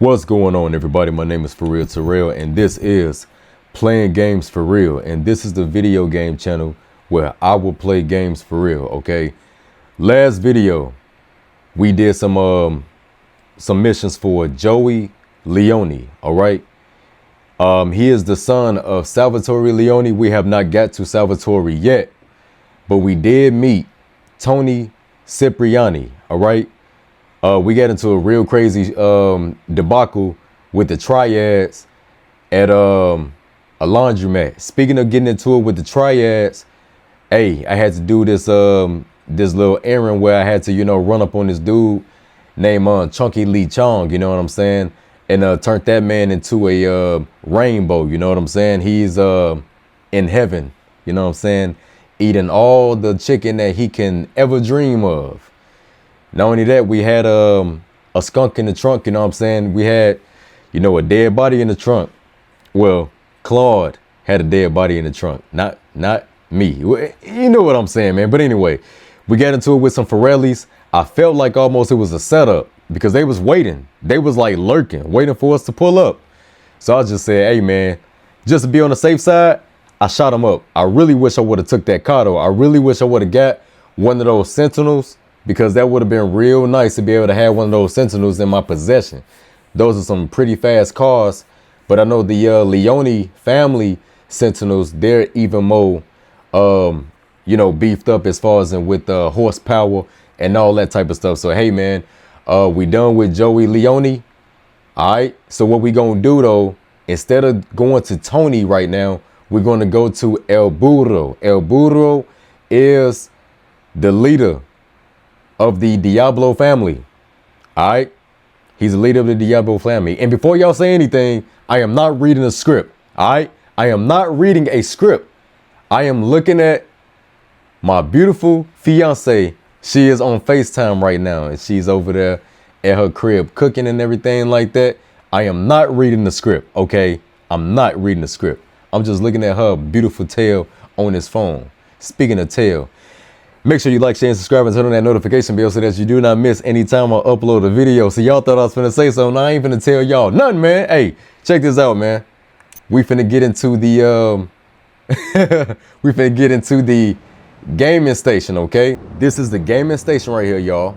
What's going on, everybody? My name is For Real Terrell, and this is Playing Games For Real. And this is the video game channel where I will play games for real, okay? Last video, we did some missions for Joey Leone, all right? He is the son of Salvatore Leone. We have not got to Salvatore yet, but we did meet Tony Cipriani, all right? We got into a real crazy debacle with the triads at a laundromat. Speaking of getting into it with the triads, hey, I had to do this this little errand where I had to, run up on this dude named Chunky Lee Chong, you know what I'm saying? And turned that man into a rainbow, you know what I'm saying? He's in heaven, you know what I'm saying? Eating all the chicken that he can ever dream of. Not only that, we had a skunk in the trunk, you know what I'm saying? We had, a dead body in the trunk. Well, Claude had a dead body in the trunk, not me. You know what I'm saying, man. But anyway, we got into it with some Forellis. I felt like almost it was a setup because they was waiting. They was like lurking, waiting for us to pull up. So I just said, hey, man, just to be on the safe side, I shot him up. I really wish I would have took that car, though. I really wish I would have got one of those Sentinels, because that would have been real nice to be able to have one of those Sentinels in my possession. Those are some pretty fast cars, but I know the Leone family Sentinels, they're even more, beefed up as far as with horsepower and all that type of stuff. So, hey, man, we done with Joey Leone. All right. So what we going to do, though, instead of going to Tony right now, we're going to go to El Burro. El Burro is the leader of the Diablo family. All right. He's the leader of the Diablo family. And before y'all say anything, I am not reading a script. All right. I am not reading a script. I am looking at my beautiful fiance. She is on FaceTime right now, and she's over there at her crib cooking and everything like that. I am not reading the script. OK, I'm not reading the script. I'm just looking at her beautiful tail on his phone. Speaking of tail, make sure you like, share, and subscribe, and turn on that notification bell so that you do not miss any time I upload a video. So y'all thought I was finna say something. I ain't finna tell y'all nothing, man. Hey, check this out, man. We finna get into the gaming station, okay? This is the gaming station right here, y'all.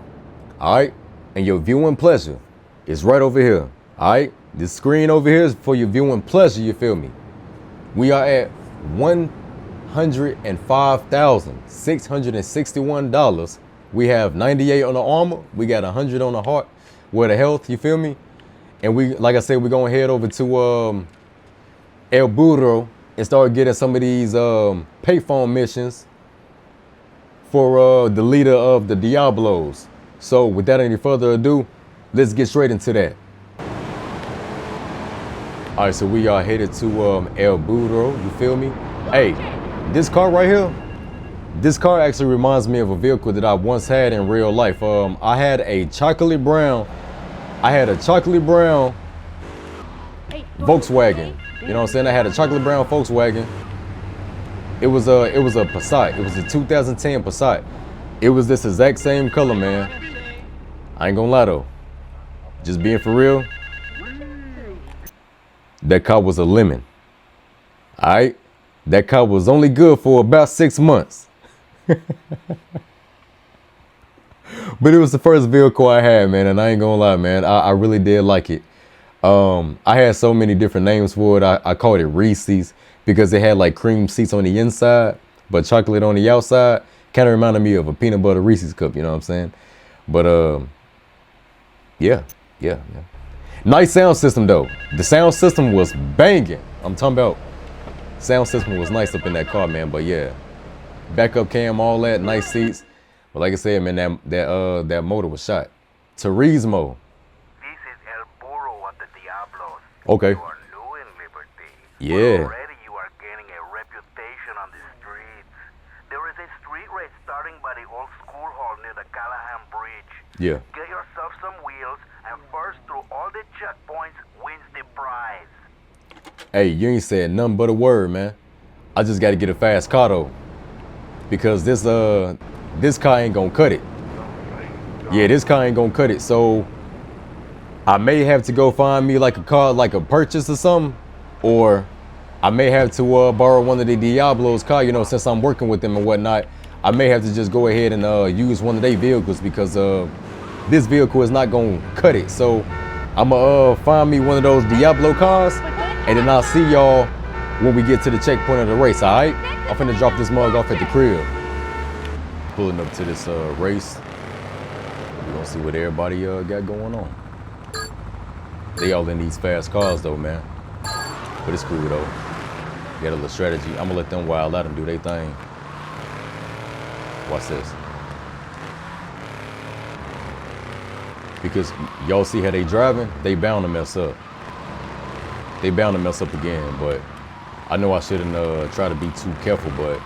All right, and your viewing pleasure is right over here. All right, this screen over here is for your viewing pleasure. You feel me? We are at $105,661. We have 98 on the armor. We got 100 on the heart, where the health, you feel me? And we, like I said, we're gonna head over to El Burro and start getting some of these payphone missions for the leader of the Diablos. So without any further ado, let's get straight into that. All right, so we are headed to El Burro, you feel me? Hey, this car right here, this car actually reminds me of a vehicle that I once had in real life. I had a chocolate brown Volkswagen. You know what I'm saying? I had a chocolate brown Volkswagen. It was a Passat. It was a 2010 Passat. It was this exact same color, man. I ain't gonna lie though. Just being for real. That car was a lemon. All right. That car was only good for about 6 months. But it was the first vehicle I had, man. And I ain't gonna lie, man. I really did like it. I had so many different names for it. I called it Reese's because it had like cream seats on the inside, but chocolate on the outside. Kind of reminded me of a peanut butter Reese's cup, you know what I'm saying? But yeah. Nice sound system though. The sound system was banging. I'm talking about sound system was nice up in that car, man. But yeah, backup cam, all that, nice seats. But like I said, man, that motor was shot. Turismo. This is El Burro at the Diablos. Okay. You are new in Liberty. Yeah. But already you are gaining a reputation on the streets. There is a street race starting by the old school hall near the Callahan Bridge. Yeah. Get yourself some wheels, and first through all the checkpoints wins the prize. Hey, you ain't said nothing but a word, man. I just got to get a fast car though, because this car ain't gonna cut it. Yeah, this car ain't gonna cut it. So I may have to go find me like a car, like a purchase or something, or I may have to borrow one of the Diablo's car, you know, since I'm working with them and whatnot. I may have to just go ahead and use one of their vehicles because this vehicle is not gonna cut it. So I'm gonna find me one of those Diablo cars, and then I'll see y'all when we get to the checkpoint of the race, all right? I'm finna drop this mug off at the crib. Pulling up to this race. We're gonna see what everybody got going on. They all in these fast cars though, man. But it's cool though. Got a little strategy. I'm gonna let them wild out and do their thing. Watch this. Because y'all see how they driving, they bound to mess up. They bound to mess up again, but I know I shouldn't try to be too careful, but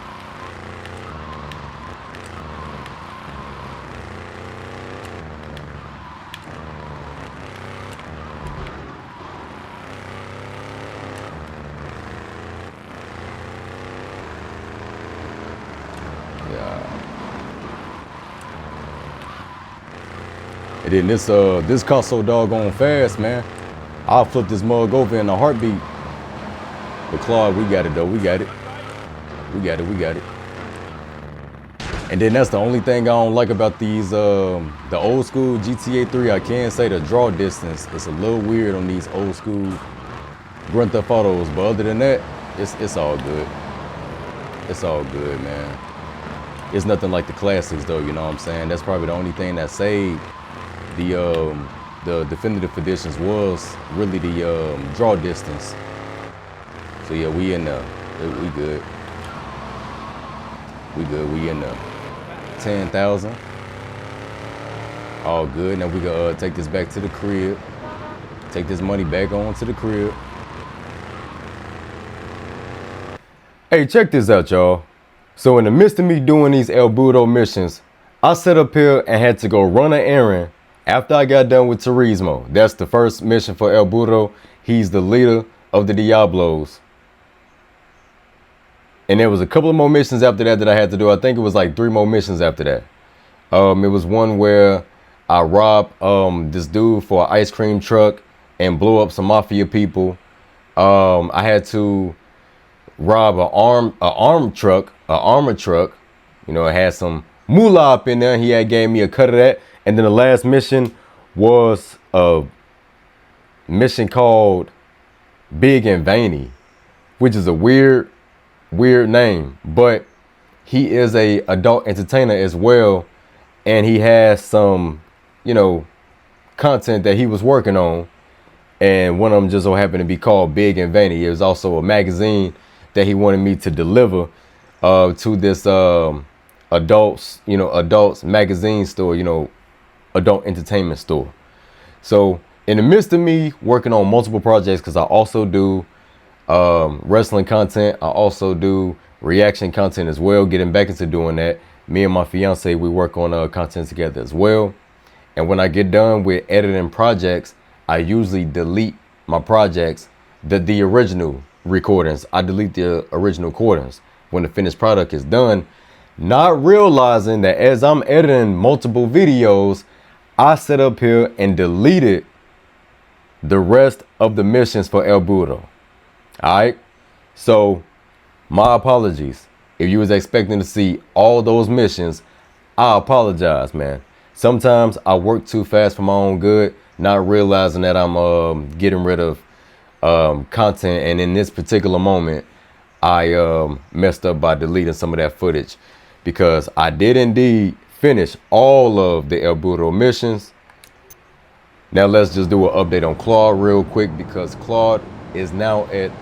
and then this car so doggone fast, man. I'll flip this mug over in a heartbeat. But Claude, we got it though. We got it. We got it. We got it. And then that's the only thing I don't like about these the old school GTA 3. I can say the draw distance is a little weird on these old school Grand Theft Autos. But other than that, it's all good. It's all good, man. It's nothing like the classics though. You know what I'm saying? That's probably the only thing that saved the definitive editions was really the draw distance. So yeah, we in there. We good. We good. We in there. 10,000. All good. Now we gonna take this back to the crib. Take this money back on to the crib. Hey, check this out, y'all. So in the midst of me doing these El Burro missions, I sat up here and had to go run an errand after I got done with Turismo. That's the first mission for El Burro. He's the leader of the Diablos. And there was a couple of more missions after that I had to do. I think it was like 3 more missions after that. It was one where I robbed this dude for an ice cream truck and blew up some mafia people. I had to rob an armored truck. You know, it had some moolah up in there. He had gave me a cut of that. And then the last mission was a mission called Big and Veiny, which is a weird name, but he is a adult entertainer as well, and he has some, you know, content that he was working on, and one of them just so happened to be called Big and Veiny. It was also a magazine that he wanted me to deliver to this adults magazine store, you know, adult entertainment store. So in the midst of me working on multiple projects, because I also do wrestling content, I also do reaction content as well, getting back into doing that. Me and my fiance, we work on content together as well. And when I get done with editing projects, I usually delete my projects, the original recordings. I delete the original recordings when the finished product is done, not realizing that as I'm editing multiple videos, I sit up here and deleted the rest of the missions for El Burro. All right, so my apologies. If you was expecting to see all those missions, I apologize, man. Sometimes I work too fast for my own good, not realizing that I'm getting rid of content. And in this particular moment, I messed up by deleting some of that footage, because I did indeed finish all of the El Burro missions. Now let's just do an update on Claude real quick, because Claude is now at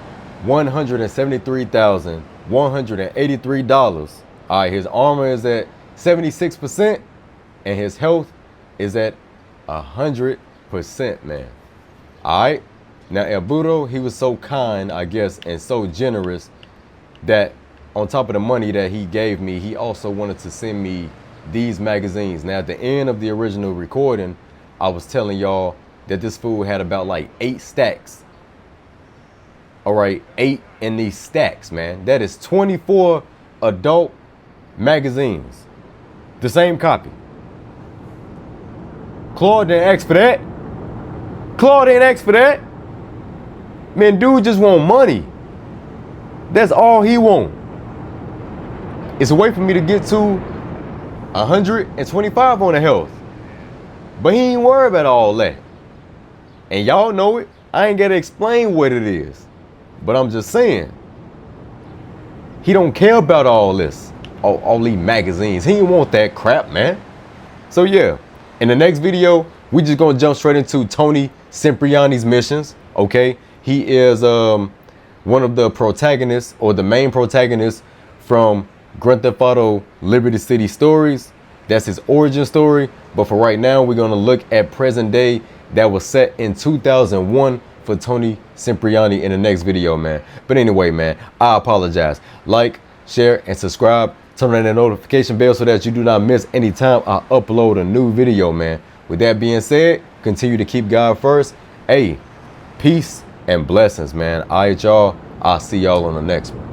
$173,183. All right, his armor is at 76% and his health is at 100%, man. All right, now El Burro, he was so kind, I guess, and so generous that on top of the money that he gave me, he also wanted to send me these magazines. Now at the end of the original recording, I was telling y'all that this fool had about like 8 stacks. All right, 8 in these stacks, man. That is 24 adult magazines. The same copy. Claude didn't ask for that. Claude ain't asked for that. Man, dude just want money. That's all he want. It's a way for me to get to 125 on the health. But he ain't worried about all that. And y'all know it. I ain't got to explain what it is. But I'm just saying. He don't care about all this. All these magazines. He ain't want that crap, man. So yeah, in the next video, we just gonna jump straight into Tony Cipriani's missions, okay? He is one of the protagonists, or the main protagonist from Grand Theft Auto Liberty City Stories. That's his origin story. But for right now, we're gonna look at present day that was set in 2001 for Tony Cipriani in the next video, man. But anyway, man, I apologize. Like, share, and subscribe. Turn on that notification bell so that you do not miss any time I upload a new video, man. With that being said, continue to keep God first. Hey, peace and blessings, man. All right, y'all. I'll see y'all on the next one.